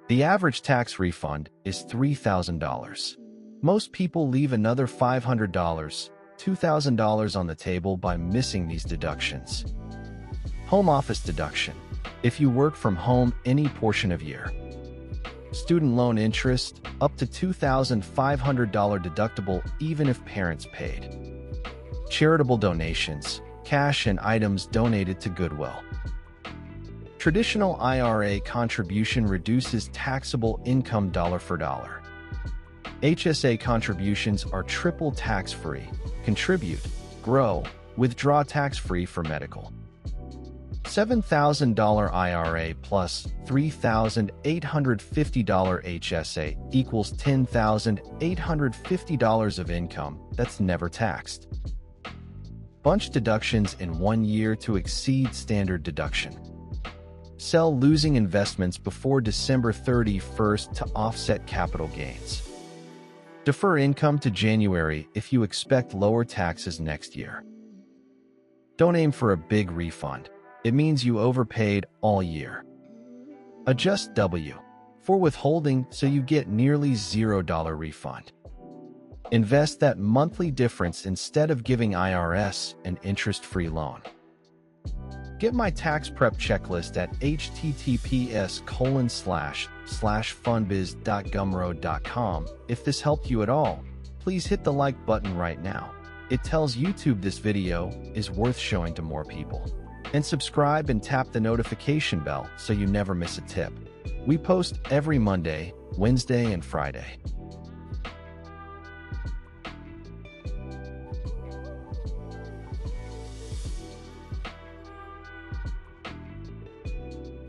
The average tax refund is $3,000. Most people leave another $500, $2,000 on the table by missing these deductions. Home office deduction. If you work from home any portion of year. Student loan interest, up to $2,500 deductible even if parents paid. Charitable donations, cash and items donated to Goodwill. Traditional IRA contribution reduces taxable income dollar for dollar. HSA contributions are triple tax-free. Contribute, grow, withdraw tax-free for medical. $7,000 IRA plus $3,850 HSA equals $10,850 of income that's never taxed. Bunch deductions in 1 year to exceed standard deduction. Sell losing investments before December 31st to offset capital gains. Defer income to January if you expect lower taxes next year. Don't aim for a big refund. It means you overpaid all year. Adjust W for withholding so you get nearly $0 refund. Invest that monthly difference instead of giving IRS an interest-free loan. Get my tax prep checklist at https://fundbiz.gumroad.com. If this helped you at all, please hit the like button right now. It tells YouTube this video is worth showing to more people. And subscribe and tap the notification bell so you never miss a tip. We post every Monday, Wednesday, and Friday.